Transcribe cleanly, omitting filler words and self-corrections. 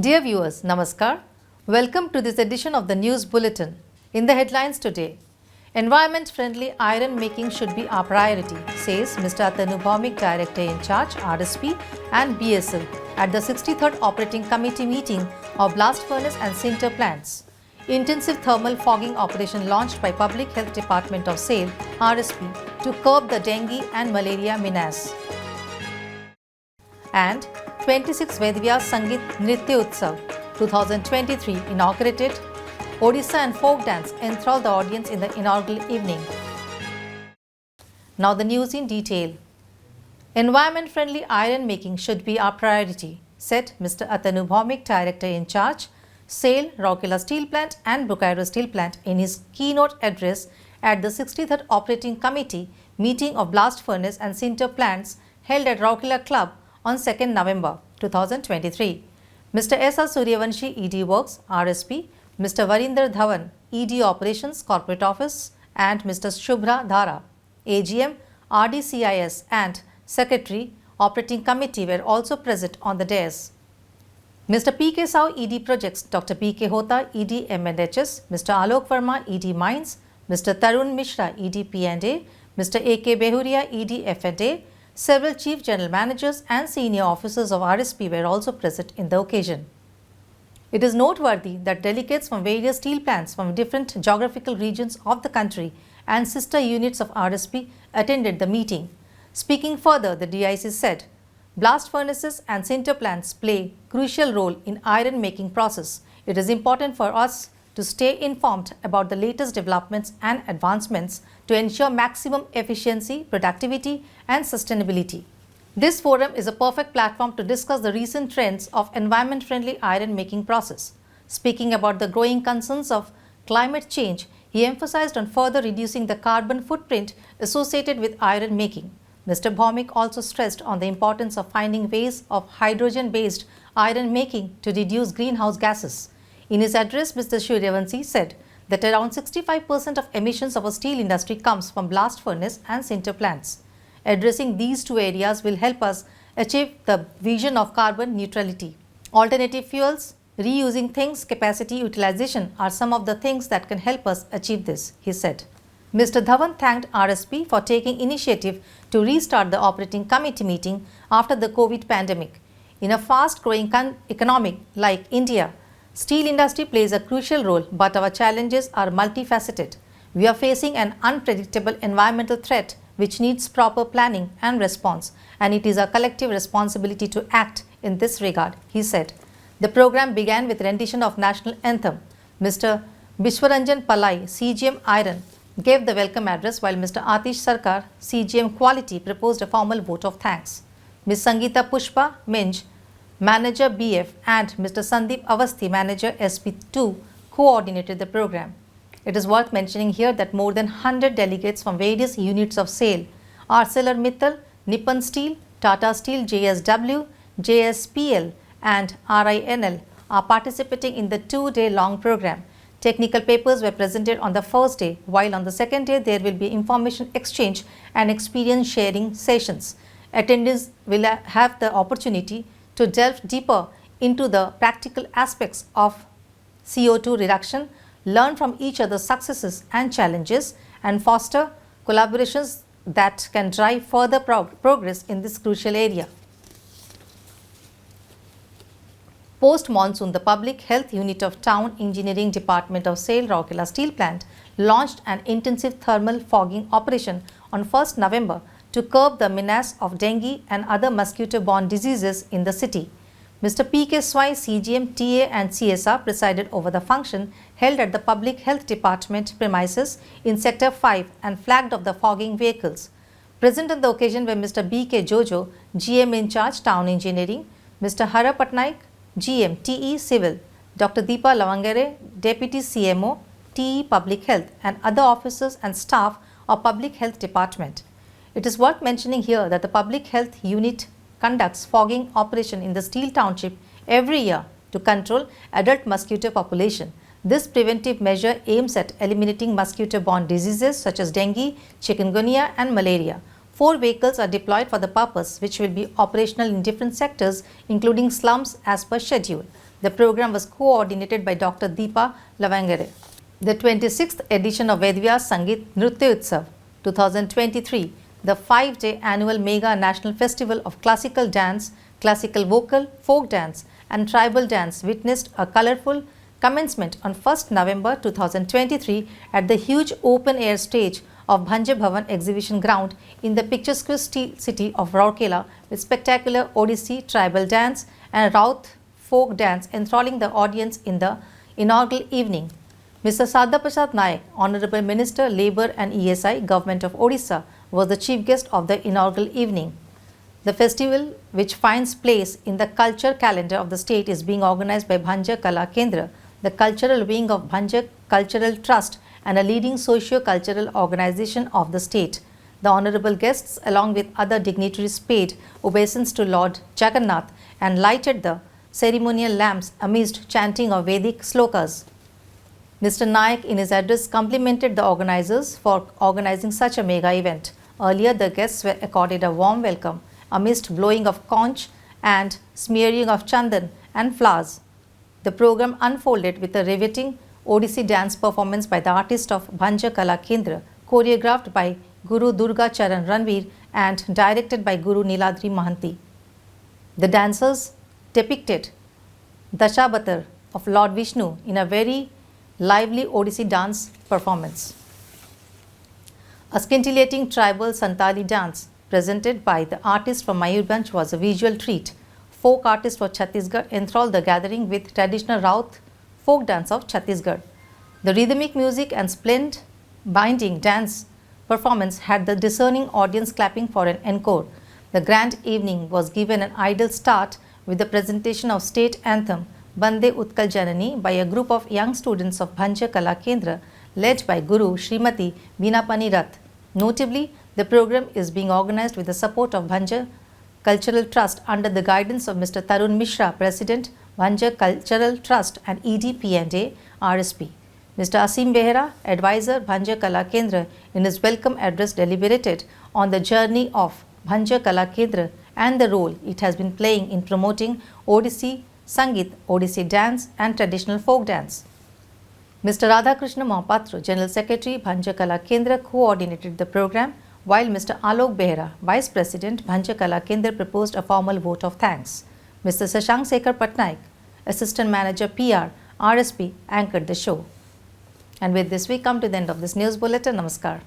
Dear viewers, Namaskar. Welcome to this edition of the News Bulletin. In the headlines today, environment-friendly iron making should be our priority, says Mr. Atanu Bhaumik, Director in Charge, RSP and BSL at the 63rd Operating Committee meeting of Blast Furnace and Sinter plants. Intensive thermal fogging operation launched by Public Health Department of SAIL, RSP, to curb the dengue and malaria menace. And 26 Vedvyas Sangeet Nritya Utsav 2023 inaugurated. Odisha and folk dance enthralled the audience in the inaugural evening. Now the news in detail. Environment-friendly iron making should be our priority, said Mr. Atanu Bhaumik, Director in Charge, SAIL, Rourkela Steel Plant and Bokaro Steel Plant in his keynote address at the 63rd Operating Committee meeting of Blast Furnace and Sinter plants held at Rourkela Club on 2nd November 2023. Mr. S.R. Suryavanshi, ED Works, RSP, Mr. Varinder Dhawan, ED Operations, Corporate Office and Mr. Shubhra Dhara, AGM, RDCIS and Secretary, Operating Committee were also present on the dais. Mr. P.K. Sao, ED Projects, Dr. P.K. Hota, ED M&HS, Mr. Alok Verma, ED Mines, Mr. Tarun Mishra, ED P&A, Mr. A.K. Behuria, ED F&A, several Chief General Managers and senior officers of RSP were also present in the occasion. It is noteworthy that delegates from various steel plants from different geographical regions of the country and sister units of RSP attended the meeting. Speaking further, the DIC said, blast furnaces and sinter plants play crucial role in iron making process. It is important for us to stay informed about the latest developments and advancements to ensure maximum efficiency, productivity and sustainability. This forum is a perfect platform to discuss the recent trends of environment-friendly iron making process. Speaking about the growing concerns of climate change, he emphasized on further reducing the carbon footprint associated with iron making. Mr. Bhaumik also stressed on the importance of finding ways of hydrogen-based iron making to reduce greenhouse gases. In his address, Mr. Suryavanshi said that around 65% of emissions of a steel industry comes from blast furnace and sinter plants. Addressing these two areas will help us achieve the vision of carbon neutrality. Alternative fuels, reusing things, capacity utilization are some of the things that can help us achieve this, he said. Mr. Dhawan thanked RSP for taking initiative to restart the operating committee meeting after the COVID pandemic. In a fast-growing economy like India, steel industry plays a crucial role, but our challenges are multifaceted. We are facing an unpredictable environmental threat which needs proper planning and response, and it is our collective responsibility to act in this regard, he said. The program began with rendition of national anthem. Mr. Bishwaranjan Palai, CGM Iron, gave the welcome address while Mr. Atish Sarkar, CGM Quality, proposed a formal vote of thanks. Ms. Sangeeta Pushpa, Minj, Manager BF and Mr. Sandeep Avasthi, Manager SP2, coordinated the program. It is worth mentioning here that more than 100 delegates from various units of SAIL, ArcelorMittal, Nippon Steel, Tata Steel, JSW, JSPL and RINL are participating in the two-day-long program. Technical papers were presented on the first day, while on the second day there will be information exchange and experience sharing sessions. Attendees will have the opportunity to delve deeper into the practical aspects of CO2 reduction, learn from each other's successes and challenges, and foster collaborations that can drive further progress in this crucial area. Post-monsoon, the Public Health Unit of Town Engineering Department of SAIL Rourkela Steel Plant launched an intensive thermal fogging operation on 1st November to curb the menace of dengue and other mosquito-borne diseases in the city. Mr. P.K. Swai, CGM, TA and CSR presided over the function held at the Public Health Department premises in Sector 5 and flagged off the fogging vehicles. Present on the occasion were Mr. B.K. Jojo, GM in charge, Town Engineering, Mr. Hara Patnaik, GM, TE Civil, Dr. Deepa Lavangere, Deputy CMO, TE Public Health and other officers and staff of Public Health Department. It is worth mentioning here that the Public Health Unit conducts fogging operation in the steel township every year to control adult mosquito population. This preventive measure aims at eliminating mosquito-borne diseases such as dengue, chikungunya and malaria. 4 vehicles are deployed for the purpose, which will be operational in different sectors including slums as per schedule. The program was coordinated by Dr. Deepa Lavangere. The 26th edition of Vedvyas Sangeet Nritya Utsav 2023, the 5-day annual mega national festival of classical dance, classical vocal, folk dance and tribal dance witnessed a colourful commencement on 1st November 2023 at the huge open-air stage of Bhanje Bhavan exhibition ground in the picturesque city of Rourkela with spectacular Odissi tribal dance and Raut folk dance enthralling the audience in the inaugural evening. Mr. Sadda Prasad Naik, Honorable Minister, Labour and ESI, Government of Odisha, was the chief guest of the inaugural evening. The festival, which finds place in the culture calendar of the state, is being organized by Bhanje Kala Kendra, the cultural wing of Bhanje Cultural Trust and a leading socio-cultural organization of the state. The honourable guests, along with other dignitaries, paid obeisance to Lord Jagannath and lighted the ceremonial lamps amidst chanting of Vedic slokas. Mr. Naik, in his address, complimented the organizers for organizing such a mega event. Earlier, the guests were accorded a warm welcome amidst blowing of conch and smearing of chandan and flowers. The program unfolded with a riveting Odissi dance performance by the artist of Bhanje Kala Kendra, choreographed by Guru Durga Charan Ranveer and directed by Guru Niladri Mahanti. The dancers depicted Dashabatar of Lord Vishnu in a very lively Odissi dance performance. A scintillating tribal Santali dance presented by the artist from Mayurbhanj was a visual treat. Folk artist for Chhattisgarh enthralled the gathering with traditional Raut folk dance of Chhattisgarh. The rhythmic music and splendid binding dance performance had the discerning audience clapping for an encore. The grand evening was given an ideal start with the presentation of state anthem Bande Utkal Janani by a group of young students of Bhanje Kala Kendra led by Guru Srimati Binapani Rath. Notably, the program is being organized with the support of Bhanje Cultural Trust under the guidance of Mr. Tarun Mishra, President, Bhanje Cultural Trust and ED P&A RSP. Mr. Asim Behera, Advisor, Bhanje Kala Kendra, in his welcome address deliberated on the journey of Bhanje Kala Kendra and the role it has been playing in promoting Odissi Sangeet, Odissi dance and traditional folk dance. Mr. Radhakrishna Mohapatra, General Secretary, Bhanje Kala Kendra, coordinated the program, while Mr. Alok Behera, Vice President, Bhanje Kala Kendra, proposed a formal vote of thanks. Mr. Sashank Sekhar Patnaik, Assistant Manager PR, RSP, anchored the show. And with this, we come to the end of this news bulletin. Namaskar.